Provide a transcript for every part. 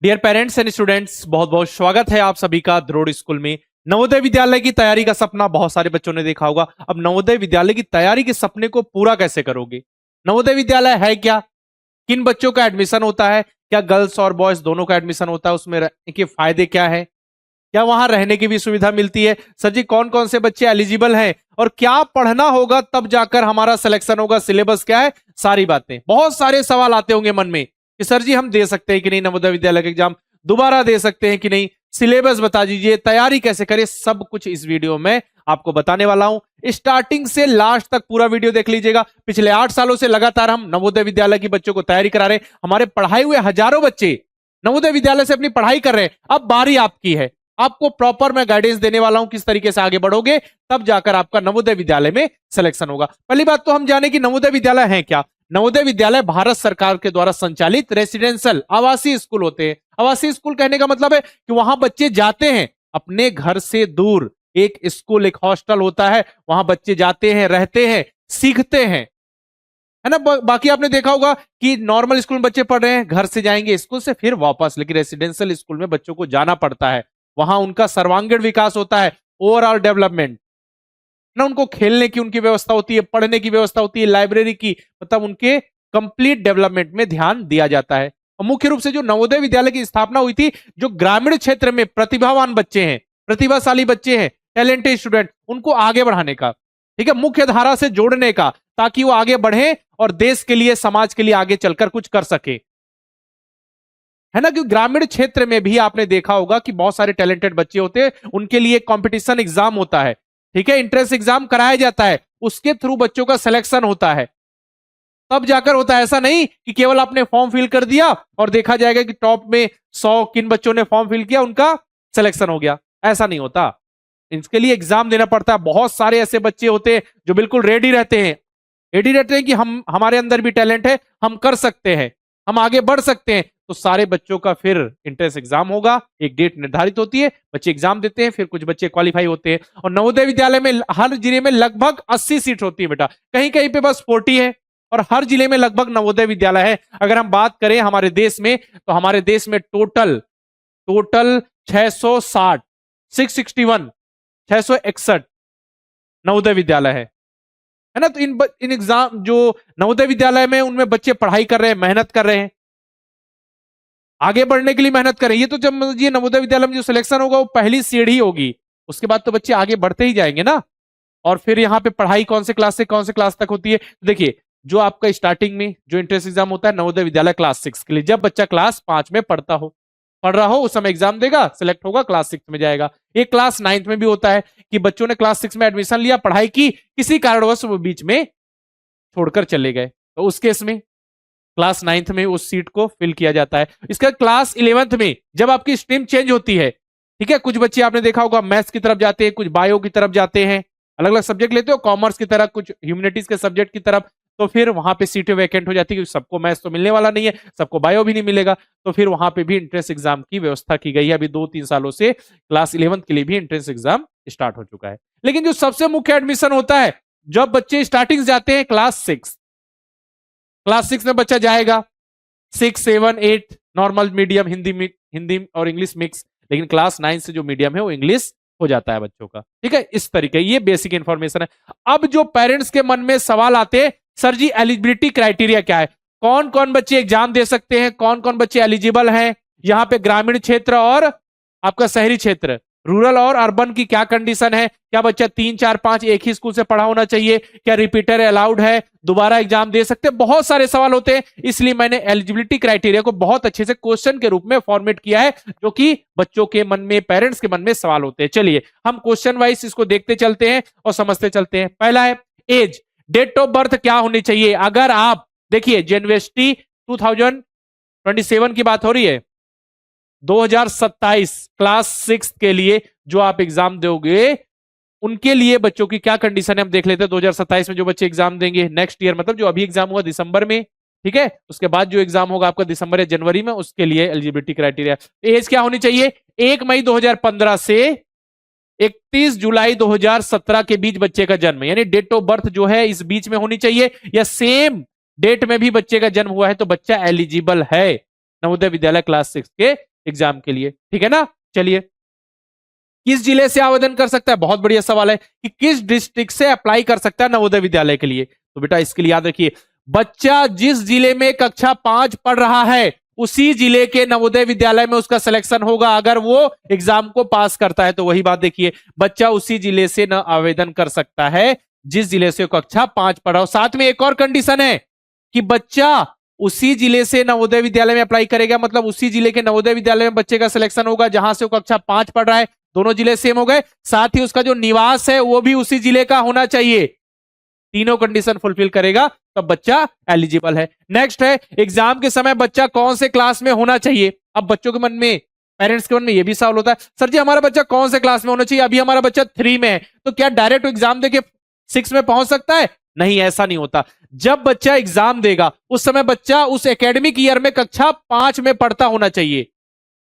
Dear parents and students, बहुत बहुत स्वागत है आप सभी का द्रोड़ स्कूल में। नवोदय विद्यालय की तैयारी का सपना बहुत सारे बच्चों ने देखा होगा। अब नवोदय विद्यालय की तैयारी के सपने को पूरा कैसे करोगे? नवोदय विद्यालय है क्या? किन बच्चों का एडमिशन होता है? क्या गर्ल्स और बॉयज दोनों का एडमिशन होता है? उसमें रहने के फायदे क्या है? क्या वहां रहने की भी सुविधा मिलती है? सर जी, कौन कौन से बच्चे एलिजिबल हैं और क्या पढ़ना होगा तब जाकर हमारा सिलेक्शन होगा? सिलेबस क्या है? सारी बातें, बहुत सारे सवाल आते होंगे मन में कि सर जी हम दे सकते हैं कि नहीं नवोदय विद्यालय का एग्जाम? दोबारा दे सकते हैं कि नहीं? सिलेबस बता दीजिए, तैयारी कैसे करें, सब कुछ इस वीडियो में आपको बताने वाला हूं। स्टार्टिंग से लास्ट तक पूरा वीडियो देख लीजिएगा। पिछले 8 सालों से लगातार हम नवोदय विद्यालय के बच्चों को तैयारी करा रहे हैं। हमारे पढ़ाए हुए हजारों बच्चे नवोदय विद्यालय से अपनी पढ़ाई कर रहे हैं। अब बारी आपकी है। आपको प्रॉपर मैं गाइडेंस देने वाला हूं, किस तरीके से आगे बढ़ोगे तब जाकर आपका नवोदय विद्यालय में सिलेक्शन होगा। पहली बात तो हम जाने कि नवोदय विद्यालय है क्या। नवोदय विद्यालय भारत सरकार के द्वारा संचालित रेसिडेंशियल आवासीय स्कूल होते हैं। आवासीय स्कूल कहने का मतलब है कि वहां बच्चे जाते हैं अपने घर से दूर। एक स्कूल, एक हॉस्टल होता है, वहां बच्चे जाते हैं, रहते हैं, सीखते हैं, है ना। बाकी आपने देखा होगा कि नॉर्मल स्कूल में बच्चे पढ़ रहे हैं, घर से जाएंगे स्कूल से फिर वापस, लेकिन रेसिडेंशियल स्कूल में बच्चों को जाना पड़ता है। वहां उनका सर्वांगीण विकास होता है, ओवरऑल डेवलपमेंट ना। उनको खेलने की उनकी व्यवस्था होती है, पढ़ने की व्यवस्था होती है, लाइब्रेरी की, मतलब उनके कंप्लीट डेवलपमेंट में ध्यान दिया जाता है। और मुख्य रूप से जो नवोदय विद्यालय की स्थापना हुई थी, जो ग्रामीण क्षेत्र में प्रतिभावान बच्चे हैं, प्रतिभाशाली बच्चे हैं, टैलेंटेड स्टूडेंट, उनको आगे बढ़ाने का, ठीक है, मुख्य धारा से जोड़ने का, ताकि वो आगे बढ़े और देश के लिए, समाज के लिए आगे चलकर कुछ कर सके, है ना। क्योंकि ग्रामीण क्षेत्र में भी आपने देखा होगा कि बहुत सारे टैलेंटेड बच्चे होते हैं, उनके लिए कंपटीशन एग्जाम होता है, ठीक है, इंट्रेंस एग्जाम कराया जाता है, उसके थ्रू बच्चों का सिलेक्शन होता है, तब जाकर होता है। ऐसा नहीं कि केवल आपने फॉर्म फिल कर दिया और देखा जाएगा कि टॉप में 100 किन बच्चों ने फॉर्म फिल किया उनका सिलेक्शन हो गया, ऐसा नहीं होता। इसके लिए एग्जाम देना पड़ता है। बहुत सारे ऐसे बच्चे होते हैं जो बिल्कुल रेडी रहते हैं, रेडी रहते हैं कि हमारे अंदर भी टैलेंट है, हम कर सकते हैं, हम आगे बढ़ सकते हैं। तो सारे बच्चों का फिर इंट्रेंस एग्जाम होगा, एक डेट निर्धारित होती है, बच्चे एग्जाम देते हैं, फिर कुछ बच्चे क्वालिफाई होते हैं। और नवोदय विद्यालय में हर जिले में लगभग 80 सीट होती है बेटा, कहीं कहीं पे बस 40 है, और हर जिले में लगभग नवोदय विद्यालय है। अगर हम बात करें हमारे देश में, तो हमारे देश में टोटल टोटल 660, 661, 661 नवोदय विद्यालय है ना। तो इन एग्जाम जो नवोदय विद्यालय में, उनमें बच्चे पढ़ाई कर रहे हैं, मेहनत कर रहे हैं, आगे बढ़ने के लिए मेहनत कर रहे हैं। ये तो जब ये नवोदय विद्यालय में जो सिलेक्शन होगा वो पहली सीढ़ी होगी, उसके बाद तो बच्चे आगे बढ़ते ही जाएंगे ना। और फिर यहाँ पे पढ़ाई कौन से क्लास से कौन से क्लास तक होती है? तो देखिए, जो आपका स्टार्टिंग में जो एंट्रेंस एग्जाम होता है नवोदय विद्यालय क्लास 6 के लिए, जब बच्चा क्लास 5 में पढ़ रहा हो उस समय एग्जाम देगा, सिलेक्ट होगा, क्लास 6 में जाएगा। एक क्लास 9 में भी होता है कि बच्चों ने क्लास 6 में एडमिशन लिया, पढ़ाई की, किसी कारणवश वो बीच में छोड़कर चले गए, तो उस केस में क्लास 9 में उस सीट को फिल किया जाता है। इसका क्लास 11 में जब आपकी स्ट्रीम चेंज होती है, ठीक है, कुछ बच्चे आपने देखा होगा मैथ्स की तरफ जाते हैं, कुछ बायो की तरफ जाते हैं, अलग अलग सब्जेक्ट लेते हो, कॉमर्स की तरफ, कुछ ह्यूमैनिटीज के सब्जेक्ट की तरफ, तो फिर वहां पे सीटें वैकेंट हो जाती है, क्योंकि सबको मैथ्स तो मिलने वाला नहीं है, सबको बायो भी नहीं मिलेगा। तो फिर वहां पे भी एंट्रेंस एग्जाम की व्यवस्था की गई है। अभी 2-3 सालों से क्लास 11 के लिए भी एंट्रेंस एग्जाम स्टार्ट हो चुका है। लेकिन जो सबसे मुख्य एडमिशन होता है जब बच्चे स्टार्टिंग जाते हैं क्लास 6 में बच्चा जाएगा, 6, 7, 8 नॉर्मल मीडियम, हिंदी और इंग्लिश मिक्स, लेकिन क्लास 9 से जो मीडियम है वो इंग्लिश हो जाता है बच्चों का, ठीक है। इस तरीके, ये बेसिक इंफॉर्मेशन है। अब जो पेरेंट्स के मन में सवाल आते हैं, सर जी एलिजिबिलिटी क्राइटेरिया क्या है, कौन कौन बच्चे एग्जाम दे सकते हैं, कौन कौन बच्चे एलिजिबल हैं, यहाँ पे ग्रामीण क्षेत्र और आपका शहरी क्षेत्र, रूरल और अर्बन की क्या कंडीशन है, क्या बच्चा 3, 4, 5 एक ही स्कूल से पढ़ा होना चाहिए, क्या रिपीटर अलाउड है, दोबारा एग्जाम दे सकते हैं, बहुत सारे सवाल होते हैं। इसलिए मैंने एलिजिबिलिटी क्राइटेरिया को बहुत अच्छे से क्वेश्चन के रूप में फॉर्मेट किया है, जो कि बच्चों के मन में, पेरेंट्स के मन में सवाल होते हैं। चलिए हम क्वेश्चन वाइज इसको देखते चलते हैं और समझते चलते हैं। पहला है एज, डेट ऑफ बर्थ क्या होनी चाहिए। अगर आप देखिए यूनिवर्सिटी 2027 की बात हो रही है, 2027 क्लास 6 के लिए जो आप एग्जाम दोगे, उनके लिए बच्चों की क्या कंडीशन है हम देख लेते हैं। 2027 में जो बच्चे एग्जाम देंगे नेक्स्ट ईयर, मतलब जो अभी एग्जाम हुआ दिसंबर में, ठीक है, उसके बाद जो एग्जाम होगा आपका दिसंबर या जनवरी में, उसके लिए एलिजिबिलिटी क्राइटेरिया, एज क्या होनी चाहिए, 1 मई 2015 से 31 जुलाई 2017 के बीच बच्चे का जन्म, यानी डेट ऑफ बर्थ जो है इस बीच में होनी चाहिए, या सेम डेट में भी बच्चे का जन्म हुआ है तो बच्चा एलिजिबल है नवोदय विद्यालय क्लास 6 के एग्जाम के लिए, ठीक है ना। चलिए, किस जिले से आवेदन कर सकता है, बहुत बढ़िया सवाल है कि किस डिस्ट्रिक्ट से अप्लाई कर सकता है नवोदय विद्यालय के लिए। तो बेटा इसके लिए याद रखिए, बच्चा जिस जिले में कक्षा 5 पढ़ रहा है उसी जिले के नवोदय विद्यालय में उसका सिलेक्शन होगा। अगर वो एग्जाम को पास करता है तो वही बात देखिए, बच्चा उसी जिले से न आवेदन कर सकता है जिस जिले से कक्षा 5 पढ़ा हो। साथ में एक और कंडीशन है कि बच्चा उसी जिले से नवोदय विद्यालय में अप्लाई करेगा, मतलब उसी जिले के नवोदय विद्यालय में बच्चे का सिलेक्शन होगा जहां से वो कक्षा 5 पढ़ रहा है। दोनों जिले सेम हो गए, साथ ही उसका जो निवास है वो भी उसी जिले का होना चाहिए। तीनों कंडीशन फुलफिल करेगा तब बच्चा एलिजिबल है। नेक्स्ट है, एग्जाम के समय बच्चा कौन से क्लास में होना चाहिए। अब बच्चों के मन में, पेरेंट्स के मन में यह भी सवाल होता है, सर जी हमारा बच्चा कौन से क्लास में होना चाहिए, अभी हमारा बच्चा 3 में है, तो क्या डायरेक्ट एग्जाम देके 6 में पहुंच सकता है। नहीं, ऐसा नहीं होता। जब बच्चा एग्जाम देगा उस समय बच्चा उस एकेडमिक ईयर में कक्षा 5 में पढ़ता होना चाहिए।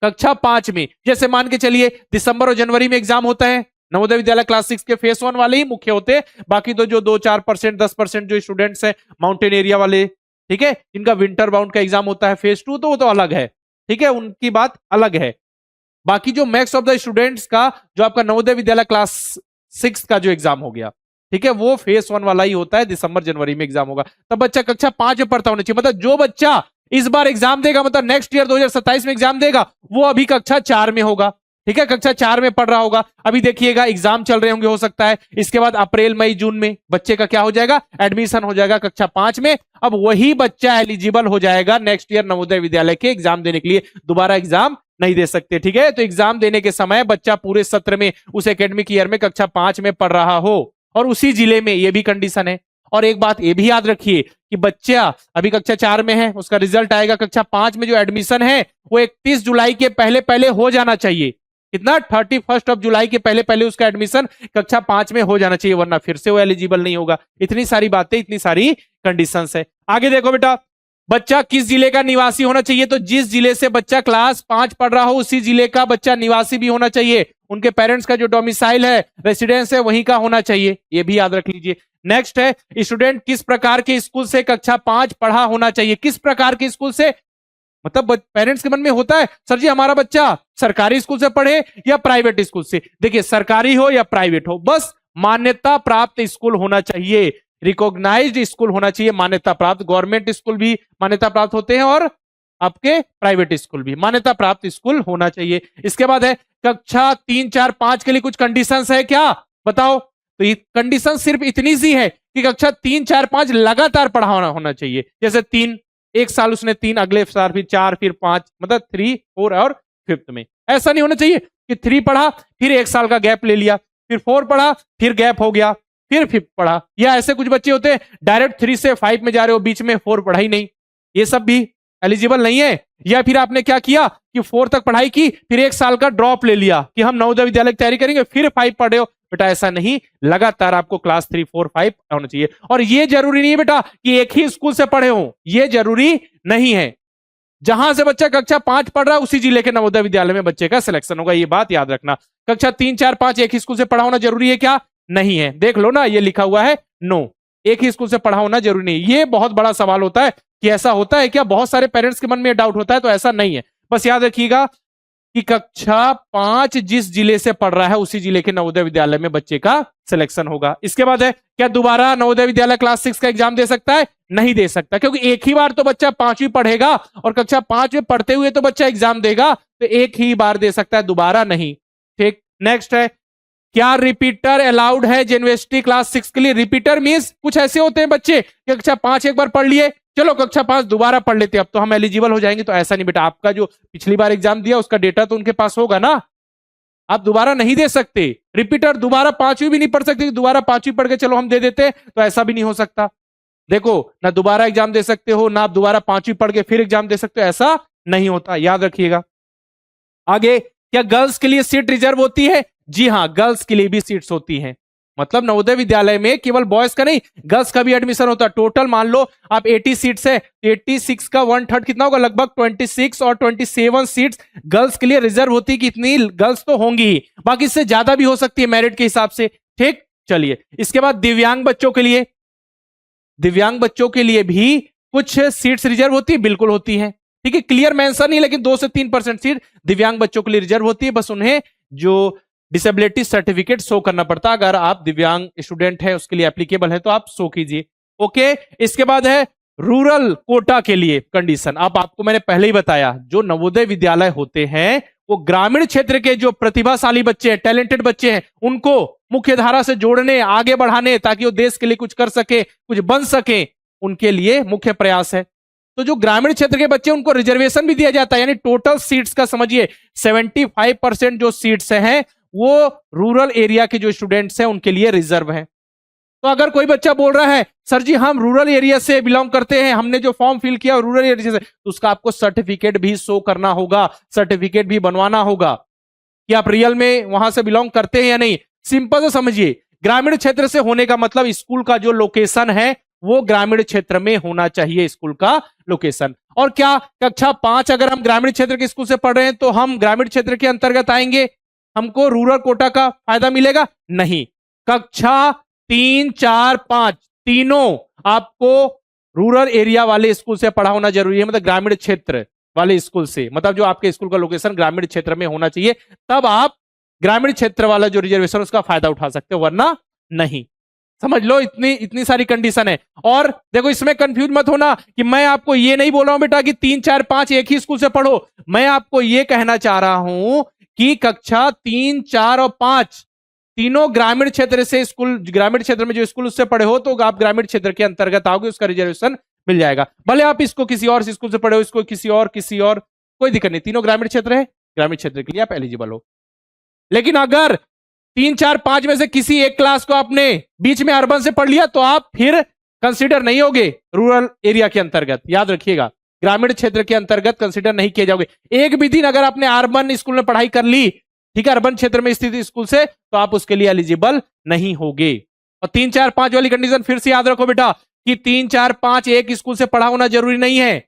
कक्षा 5 में, जैसे मान के चलिए दिसंबर और जनवरी में एग्जाम होता है, नवोदय विद्यालय क्लास 6 के फेस 1 वाले ही मुख्य होते हैं, बाकी तो जो 2-4% 10% जो स्टूडेंट्स हैं माउंटेन एरिया वाले, ठीक है, इनका विंटर बाउंड का एग्जाम होता है फेस 2, तो वो तो अलग है, ठीक है, उनकी बात अलग है। बाकी जो मैक्स ऑफ द स्टूडेंट्स का जो आपका नवोदय विद्यालय क्लास 6 का जो एग्जाम हो गया, ठीक है, वो फेस 1 वाला ही होता है, दिसंबर जनवरी में एग्जाम होगा, तब बच्चा कक्षा 5 में पढ़ता होना चाहिए। मतलब जो बच्चा इस बार एग्जाम देगा, मतलब नेक्स्ट ईयर 2027 में एग्जाम देगा, वो अभी कक्षा 4 में होगा, ठीक है, कक्षा 4 में पढ़ रहा होगा। अभी देखिएगा एग्जाम चल रहे होंगे, हो सकता है इसके बाद अप्रैल मई जून में बच्चे का क्या हो जाएगा, एडमिशन हो जाएगा कक्षा 5 में। अब वही बच्चा एलिजिबल हो जाएगा नेक्स्ट ईयर नवोदय विद्यालय के एग्जाम देने के लिए, दोबारा एग्जाम नहीं दे सकते, ठीक है। तो एग्जाम देने के समय बच्चा पूरे सत्र में उस एकेडमिक ईयर में कक्षा 5 में पढ़ रहा हो और उसी जिले में, यह भी कंडीशन है। और एक बात ये भी याद रखिए कि बच्चा अभी कक्षा 4 में है, उसका रिजल्ट आएगा कक्षा 5 में, जो एडमिशन है वो 31 जुलाई के पहले पहले हो जाना चाहिए। कितना, 31 जुलाई के पहले पहले उसका एडमिशन कक्षा 5 में हो जाना चाहिए, वरना फिर से वो एलिजिबल नहीं होगा। इतनी सारी बातें, इतनी सारी कंडीशंस है। आगे देखो बेटा, बच्चा किस जिले का निवासी होना चाहिए, तो जिस जिले से बच्चा क्लास 5 पढ़ रहा हो उसी जिले का बच्चा निवासी भी होना चाहिए। उनके पेरेंट्स का जो डोमिसाइल है, रेसिडेंस है, वहीं का होना चाहिए, ये भी याद रख लीजिए। नेक्स्ट है, स्टूडेंट किस प्रकार के स्कूल से कक्षा 5 पढ़ा होना चाहिए। किस प्रकार के स्कूल से, मतलब पेरेंट्स के मन में होता है सर जी हमारा बच्चा सरकारी स्कूल से पढ़े या प्राइवेट स्कूल से। देखिए, सरकारी हो या प्राइवेट हो, बस मान्यता प्राप्त स्कूल होना चाहिए, रिकॉग्नाइज्ड स्कूल होना चाहिए, मान्यता प्राप्त। गवर्नमेंट स्कूल भी मान्यता प्राप्त होते हैं और आपके प्राइवेट स्कूल भी मान्यता प्राप्त स्कूल होना चाहिए। इसके बाद है, कक्षा 3, 4, 5 के लिए कुछ कंडीशंस है क्या, बताओ। तो ये कंडीशन सिर्फ इतनी सी है कि कक्षा 3, 4, 5 लगातार पढ़ाना होना चाहिए। जैसे 3, एक साल उसने 3, अगले साल फिर 4, फिर 5, मतलब 3, 4 और 5th में। ऐसा नहीं होना चाहिए कि 3 पढ़ा फिर एक साल का गैप ले लिया, फिर 4 पढ़ा फिर गैप हो गया, फिर 5th पढ़ा। या ऐसे कुछ बच्चे होते हैं डायरेक्ट 3 से 5 में जा रहे हो, बीच में 4 पढ़ा ही नहीं, ये सब भी एलिजिबल नहीं है। या फिर आपने क्या किया कि 4 तक पढ़ाई की, फिर एक साल का ड्रॉप ले लिया कि हम नवोदय विद्यालय की तैयारी करेंगे, फिर 5 पढ़े हो। बेटा ऐसा नहीं, लगातार आपको क्लास 3, 4, 5 होना चाहिए। और ये जरूरी नहीं है बेटा कि एक ही स्कूल से पढ़े हो, ये जरूरी नहीं है। जहां से बच्चा कक्षा 5 पढ़ रहा है उसी जिले के नवोदय विद्यालय में बच्चे का सिलेक्शन होगा, ये बात याद रखना। कक्षा 3, 4, 5 एक ही स्कूल से पढ़ा होना जरूरी है क्या, नहीं है। देख लो ना, ये लिखा हुआ है नो, एक ही स्कूल से पढ़ा होना जरूरी नहीं। ये बहुत बड़ा सवाल होता है कि ऐसा होता है क्या, बहुत सारे पेरेंट्स के मन में डाउट होता है, तो ऐसा नहीं है। बस याद रखिएगा कि कक्षा 5 जिस जिले से पढ़ रहा है उसी जिले के नवोदय विद्यालय में बच्चे का सिलेक्शन होगा। इसके बाद है, क्या दोबारा नवोदय विद्यालय क्लास 6 का एग्जाम दे सकता है, नहीं दे सकता, क्योंकि एक ही बार तो बच्चा 5वीं पढ़ेगा और कक्षा 5 में पढ़ते हुए तो बच्चा एग्जाम देगा, तो एक ही बार दे सकता है, दोबारा नहीं, ठीक। नेक्स्ट है, क्या रिपीटर अलाउड है यूनिवर्सिटी क्लास 6 के लिए। रिपीटर मींस कुछ ऐसे होते हैं बच्चे कक्षा 5 एक बार पढ़ लिए, चलो कक्षा 5 दोबारा पढ़ लेते, अब तो हम एलिजिबल हो जाएंगे। तो ऐसा नहीं बेटा, आपका जो पिछली बार एग्जाम दिया उसका डेटा तो उनके पास होगा ना, आप दोबारा नहीं दे सकते। रिपीटर दोबारा 5वीं भी नहीं पढ़ सकते, दोबारा 5वीं पढ़ के चलो हम दे देते, तो ऐसा भी नहीं हो सकता। देखो, ना दोबारा एग्जाम दे सकते हो, ना आप दोबारा 5वीं पढ़ के फिर एग्जाम दे सकते हो, ऐसा नहीं होता, याद रखिएगा। आगे, क्या गर्ल्स के लिए सीट रिजर्व होती है। जी हाँ, गर्ल्स के लिए भी सीट्स होती हैं। मतलब नवोदय विद्यालय में केवल बॉयज का नहीं, गर्ल्स का भी एडमिशन होता है। टोटल मान लो आप 80 सीट्स है, 86 का 1/3 कितना होगा, लगभग 26 और 27 सीट्स गर्ल्स के लिए रिजर्व होती है। कितनी गर्ल्स तो होंगी ही, बाकी इससे ज्यादा भी हो सकती है मेरिट के हिसाब से, ठीक। चलिए, इसके बाद दिव्यांग बच्चों के लिए भी कुछ सीट्स रिजर्व होती है, बिल्कुल होती है, ठीक है, क्लियर मेंशन नहीं, लेकिन 2 से 3% सीट दिव्यांग बच्चों के लिए रिजर्व होती है। बस उन्हें जो डिसेबिलिटी सर्टिफिकेट शो करना पड़ता है। अगर आप दिव्यांग स्टूडेंट है, उसके लिए एप्लीकेबल है, तो आप शो कीजिए। ओके, इसके बाद है रूरल कोटा के लिए कंडीशन। अब आपको मैंने पहले ही बताया, जो नवोदय विद्यालय होते हैं वो ग्रामीण क्षेत्र के जो प्रतिभाशाली बच्चे हैं, टैलेंटेड बच्चे हैं, उनको मुख्य धारा से जोड़ने, आगे बढ़ाने, ताकि वो देश के लिए कुछ कर सके, कुछ बन सके, उनके लिए मुख्य प्रयास है। तो जो ग्रामीण क्षेत्र के बच्चे, उनको रिजर्वेशन भी दिया जाता है, यानी टोटल सीट्स का समझिए 75% जो सीट्स हैं वो रूरल एरिया के जो स्टूडेंट्स हैं उनके लिए रिजर्व है। तो अगर कोई बच्चा बोल रहा है सर जी हम रूरल एरिया से बिलोंग करते हैं, हमने जो फॉर्म फिल किया रूरल एरिया से, तो उसका आपको सर्टिफिकेट भी शो करना होगा, सर्टिफिकेट भी बनवाना होगा कि आप रियल में वहां से बिलोंग करते हैं या नहीं। सिंपल से समझिए, ग्रामीण क्षेत्र से होने का मतलब स्कूल का जो लोकेशन है वो ग्रामीण क्षेत्र में होना चाहिए, स्कूल का लोकेशन। और क्या कक्षा 5 अगर हम ग्रामीण क्षेत्र के स्कूल से पढ़ रहे हैं तो हम ग्रामीण क्षेत्र के अंतर्गत आएंगे, हमको रूरल कोटा का फायदा मिलेगा? नहीं। कक्षा 3, 4, 5 तीनों आपको रूरल एरिया वाले स्कूल से पढ़ा होना जरूरी है, मतलब ग्रामीण क्षेत्र वाले स्कूल से, मतलब जो आपके स्कूल का लोकेशन ग्रामीण क्षेत्र में होना चाहिए, तब आप ग्रामीण क्षेत्र वाला जो रिजर्वेशन उसका फायदा उठा सकते हो, वरना नहीं। समझ लो, इतनी सारी कंडीशन है। और देखो, इसमें कंफ्यूज मत होना कि मैं आपको ये नहीं बोल रहा हूं बेटा कि 3, 4, 5 एक ही स्कूल से पढ़ो। मैं आपको ये कहना चाह रहा हूं कि कक्षा 3, 4 और 5 तीनों ग्रामीण क्षेत्र से स्कूल, ग्रामीण क्षेत्र में जो स्कूल उससे पढ़े हो, तो आप ग्रामीण क्षेत्र के अंतर्गत आओगे, उसका रिजर्वेशन मिल जाएगा। भले आप इसको किसी और स्कूल से पढ़े हो, इसको किसी और, कोई दिक्कत नहीं, तीनों ग्रामीण क्षेत्र है, ग्रामीण क्षेत्र के लिए आप एलिजिबल हो। लेकिन अगर 3, 4, 5 में से किसी एक क्लास को आपने बीच में अर्बन से पढ़ लिया, तो आप फिर कंसीडर नहीं होगे रूरल एरिया के अंतर्गत। याद रखिएगा, ग्रामीण क्षेत्र के अंतर्गत कंसीडर नहीं किए जाओगे। एक भी दिन अगर आपने अर्बन स्कूल में पढ़ाई कर ली, ठीक है, अर्बन क्षेत्र में स्थित स्कूल से, तो आप उसके लिए एलिजिबल नहीं होगे। और 3, 4, 5 वाली कंडीशन फिर से याद रखो बेटा कि 3, 4, 5 एक स्कूल से पढ़ा होना जरूरी नहीं है।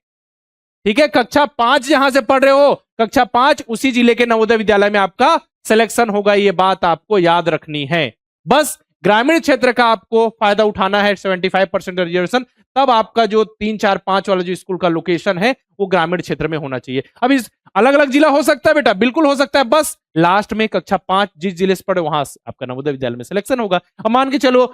ठीक है, कक्षा 5 जहां से पढ़ रहे हो, कक्षा 5 उसी जिले के नवोदय विद्यालय में आपका सिलेक्शन होगा, ये बात आपको याद रखनी है। बस ग्रामीण क्षेत्र का आपको फायदा उठाना है, 75% रिजर्वेशन, तब आपका जो 3, 4, 5 वाला जो स्कूल का लोकेशन है वो ग्रामीण क्षेत्र में होना चाहिए। अब इस अलग अलग जिला हो सकता है बेटा, बिल्कुल हो सकता है, बस लास्ट में कक्षा 5 जिस जिले से पढ़े वहां आपका नवोदय विद्यालय में सिलेक्शन होगा। अब मान के चलो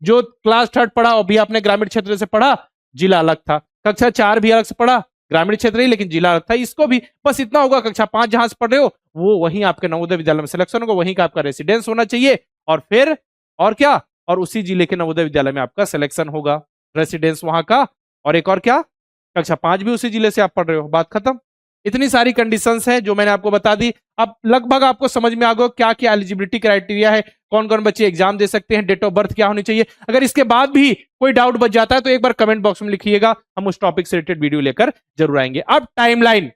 जो क्लास 3 पढ़ा और भी आपने ग्रामीण क्षेत्र से पढ़ा, जिला अलग था, कक्षा 4 भी अलग से पढ़ा, ग्रामीण क्षेत्र ही लेकिन जिला अलग था, इसको भी बस इतना होगा, कक्षा 5 जहां से पढ़ रहे हो वो वहीं आपके नवोदय विद्यालय में सिलेक्शन होगा, वहीं का आपका रेसिडेंस होना चाहिए, और फिर और क्या, और उसी जिले के नवोदय विद्यालय में आपका सिलेक्शन होगा, रेसिडेंस वहां का, और एक और क्या, कक्षा 5 भी उसी जिले से आप पढ़ रहे हो, बात खत्म। इतनी सारी कंडीशंस हैं जो मैंने आपको बता दी। अब लगभग आपको समझ में आ गया क्या क्या एलिजिबिलिटी क्राइटेरिया है, कौन कौन बच्चे एग्जाम दे सकते हैं, डेट ऑफ बर्थ क्या होनी चाहिए। अगर इसके बाद भी कोई डाउट बच जाता है तो एक बार कमेंट बॉक्स में लिखिएगा, हम उस टॉपिक से रिलेटेड वीडियो लेकर जरूर आएंगे। अब टाइमलाइन,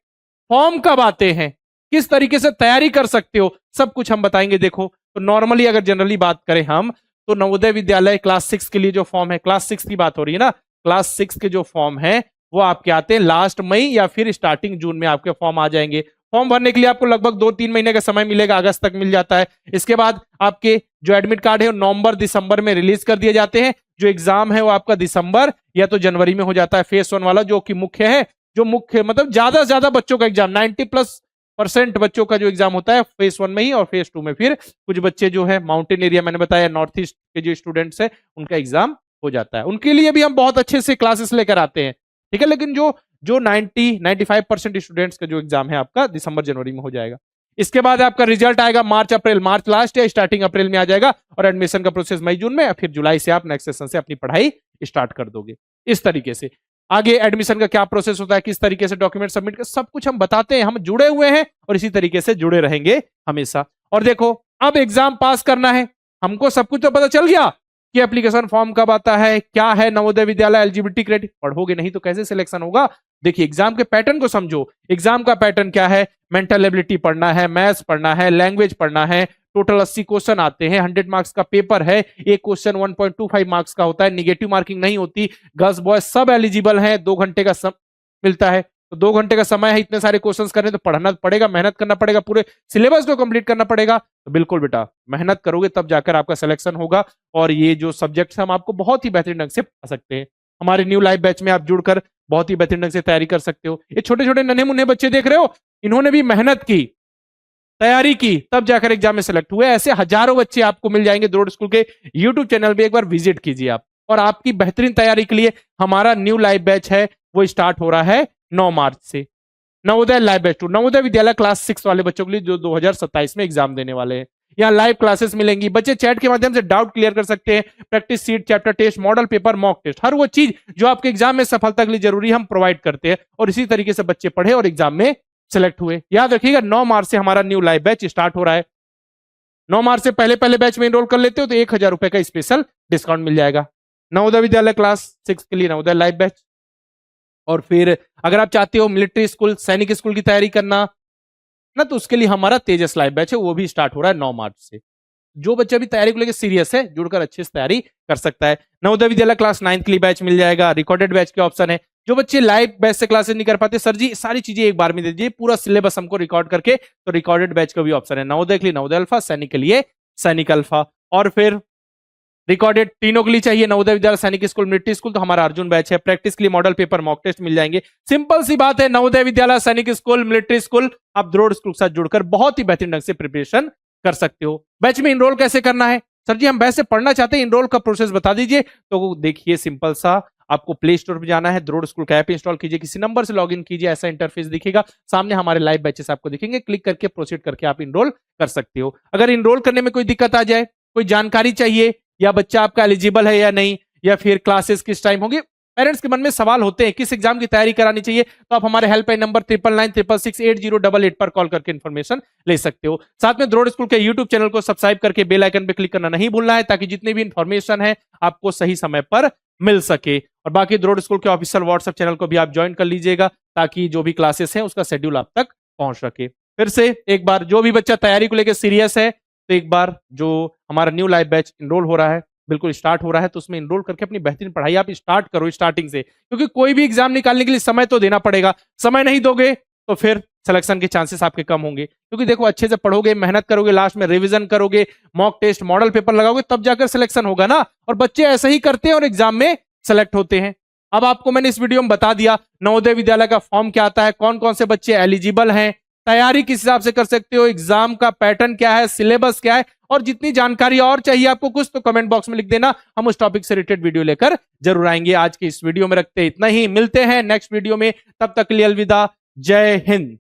फॉर्म कब आते हैं, किस तरीके से तैयारी कर सकते हो, सब कुछ हम बताएंगे। देखो, तो नॉर्मली अगर जनरली बात करें हम, तो नवोदय विद्यालय क्लास 6 के लिए जो फॉर्म है, क्लास 6 की बात हो रही है ना, क्लास 6 के जो फॉर्म है वो आपके आते हैं लास्ट मई या फिर स्टार्टिंग जून में आपके फॉर्म आ जाएंगे। फॉर्म भरने के लिए आपको लगभग 2-3 महीने का समय मिलेगा, अगस्त तक मिल जाता है। इसके बाद आपके जो एडमिट कार्ड है वो नवंबर दिसंबर में रिलीज कर दिए जाते हैं। जो एग्जाम है वो आपका दिसंबर या तो जनवरी में हो जाता है, फेस 1 वाला, जो कि मुख्य है, जो मुख्य मतलब ज्यादा से ज्यादा बच्चों का एग्जाम 90+% बच्चों का जो एग्जाम होता है फेस 1 में ही, और फेस 2 में फिर कुछ बच्चे जो है माउंटेन एरिया, मैंने बताया नॉर्थ ईस्ट के जो स्टूडेंट्स है उनका एग्जाम हो जाता है, उनके लिए भी हम बहुत अच्छे से क्लासेस लेकर आते हैं। ठीक है, लेकिन जो 90-95% स्टूडेंट्स का जो एग्जाम है आपका दिसंबर जनवरी में हो जाएगा। इसके बाद आपका रिजल्ट आएगा मार्च अप्रैल, मार्च लास्ट या स्टार्टिंग अप्रैल में आ जाएगा, और एडमिशन का प्रोसेस मई जून में, फिर जुलाई से आप नेक्स्ट सेशन से अपनी पढ़ाई स्टार्ट कर दोगे। इस तरीके से आगे एडमिशन का क्या प्रोसेस होता है, किस तरीके से डॉक्यूमेंट सबमिट कर, सब कुछ हम बताते हैं। हम जुड़े हुए हैं और इसी तरीके से जुड़े रहेंगे हमेशा। और देखो, अब एग्जाम पास करना है, हमको सब कुछ तो पता चल गया कि एप्लीकेशन फॉर्म कब आता है, क्या है नवोदय विद्यालय एलिजिबिलिटी क्राइटेरिया, पढ़ोगे नहीं तो कैसे सिलेक्शन होगा। देखिए, एग्जाम के पैटर्न को समझो। एग्जाम का पैटर्न क्या है, मेंटल एबिलिटी पढ़ना है, मैथ्स पढ़ना है, लैंग्वेज पढ़ना है, टोटल 80 क्वेश्चन आते हैं, 100 मार्क्स का पेपर है, एक क्वेश्चन 1.25 मार्क्स का होता है, निगेटिव मार्किंग नहीं होती, गर्ल्स बॉयज सब एलिजिबल हैं, 2 घंटे का मिलता है, तो 2 घंटे का समय है, इतने सारे क्वेश्चंस करने तो पढ़ना पड़ेगा, मेहनत करना पड़ेगा, पूरे सिलेबस को कंप्लीट करना पड़ेगा। तो बिल्कुल बेटा, मेहनत करोगे तब जाकर आपका सिलेक्शन होगा, और ये जो सब्जेक्ट्स हम आपको बहुत ही बेहतरीन ढंग से पढ़ा सकते हैं। हमारे न्यू लाइव बैच में आप जुड़कर बहुत ही बेहतरीन ढंग से तैयारी कर सकते हो। ये छोटे छोटे नन्हे मुन्ने बच्चे देख रहे हो, इन्होंने भी मेहनत की, तैयारी की, तब जाकर एग्जाम में सेलेक्ट हुए। ऐसे हजारों बच्चे आपको मिल जाएंगे द्रोड़ स्कूल के यूट्यूब चैनल पे, एक बार विजिट कीजिए आप। और आपकी बेहतरीन तैयारी के लिए हमारा न्यू लाइव बैच है, वो स्टार्ट हो रहा है 9 मार्च से। Navodaya live batch 2, Navodaya Vidyalaya class 6 वाले बच्चों के लिए जो 2027 में एग्जाम देने वाले हैं। यहाँ लाइव क्लासेस मिलेंगी, बच्चे चैट के माध्यम से डाउट क्लियर कर सकते हैं, practice sheet, chapter test, model paper, mock test, हर वो चीज जो आपके एग्जाम में सफलता के लिए जरूरी हम प्रोवाइड करते हैं। और इसी तरीके से बच्चे पढ़े और एग्जाम में सेलेक्ट हुए। याद रखिएगा 9 मार्च से हमारा न्यू लाइव बैच स्टार्ट हो रहा है। 9 मार्च से पहले पहले बैच में एनरोल कर लेते हो तो 1000 रुपए का स्पेशल डिस्काउंट मिल जाएगा। नवोदय विद्यालय क्लास 6 के लिए नवोदय लाइव बैच। और फिर अगर आप चाहते हो मिलिट्री स्कूल, सैनिक स्कूल की तैयारी करना ना, तो उसके लिए हमारा तेजस लाइव बैच है, वो भी स्टार्ट हो रहा है 9 मार्च से। जो बच्चा भी तैयारी को लेकर सीरियस है, जुड़कर अच्छे से तैयारी कर सकता है। नवोदय विद्यालय क्लास 9 के लिए बैच मिल जाएगा, रिकॉर्डेड बैच के ऑप्शन है। जो बच्चे लाइव बैच से क्लासेस नहीं कर पाते, सर जी सारी चीजें एक बार में दे दीजिए, पूरा सिलेबस हमको रिकॉर्ड करके, तो रिकॉर्डेड बैच का भी ऑप्शन है। नवोदय के लिए नवोदय अल्फा, सैनिक के लिए सैनिक अल्फा। और फिर रिकॉर्डेड तीनों के लिए चाहिए, नवोदय विद्यालय, सैनिक स्कूल, मिलिट्री स्कूल, तो हमारा अर्जुन बैच है। प्रैक्टिस के लिए मॉडल पेपर, मॉक टेस्ट मिल जाएंगे। सिंपल सी बात है, नवोदय विद्यालय, सैनिक स्कूल, मिलिट्री स्कूल, आप द्रोड़ स्कूल के साथ जुड़कर बहुत ही बेहतरीन ढंग से प्रिपरेशन कर सकते हो। बैच में इनरोल कैसे करना है? सर जी हम बैच से पढ़ना चाहते हैं, इनरोल का प्रोसेस बता दीजिए। तो देखिए सिंपल सा, आपको प्ले स्टोर पर जाना है, द्रोड़ स्कूल का ऐप इंस्टॉल कीजिए, किसी नंबर से लॉगिन कीजिए, ऐसा इंटरफेस दिखेगा, सामने हमारे लाइव बैचेस आपको दिखेंगे, क्लिक करके प्रोसीड करके आप इनरोल कर सकते हो। अगर इनरोल करने में कोई दिक्कत आ जाए, कोई जानकारी चाहिए, या बच्चा आपका एलिजिबल है या नहीं, या फिर क्लासेस किस टाइम होंगे, पेरेंट्स के मन में सवाल होते हैं किस एग्जाम की तैयारी करानी चाहिए, तो आप हमारे हेल्पलाइन नंबर 9996668088 पर कॉल करके इन्फॉर्मेशन ले सकते हो। साथ में द्रोड़ स्कूल के यूट्यूब चैनल को सब्सक्राइब करके बेल आइकन पे क्लिक करना नहीं भूलना है, ताकि जितनी भी इन्फॉर्मेशन है आपको सही समय पर मिल सके। और बाकी द्रोड़ स्कूल के ऑफिशियल व्हाट्सएप चैनल को भी आप ज्वाइन कर लीजिएगा, ताकि जो भी क्लासेस है उसका शेड्यूल आप तक पहुंच सके। फिर से एक बार, जो भी बच्चा तैयारी को लेकर सीरियस है, तो एक बार जो हमारा न्यू लाइव बैच इनरोल हो रहा है, बिल्कुल स्टार्ट हो रहा है, तो उसमें इनरोल करके अपनी बेहतरीन पढ़ाई आप स्टार्ट करो स्टार्टिंग से। क्योंकि कोई भी एग्जाम निकालने के लिए समय तो देना पड़ेगा, समय नहीं दोगे तो फिर सिलेक्शन के चांसेस आपके कम होंगे। क्योंकि देखो अच्छे से पढ़ोगे, मेहनत करोगे, लास्ट में रिवीजन करोगे, मॉक टेस्ट, मॉडल पेपर लगाओगे, तब जाकर सिलेक्शन होगा ना। और बच्चे ऐसे ही करते हैं और एग्जाम में सेलेक्ट होते हैं। अब आपको मैंने इस वीडियो में बता दिया नवोदय विद्यालय का फॉर्म क्या आता है, कौन कौन से बच्चे एलिजिबल हैं, तैयारी किस हिसाब से कर सकते हो, एग्जाम का पैटर्न क्या है, सिलेबस क्या है, और जितनी जानकारी और चाहिए आपको कुछ, तो कमेंट बॉक्स में लिख देना, हम उस टॉपिक से रिलेटेड वीडियो लेकर जरूर आएंगे। आज के इस वीडियो में रखते इतना ही, मिलते हैं नेक्स्ट वीडियो में, तब तक के लिए अलविदा, जय हिंद।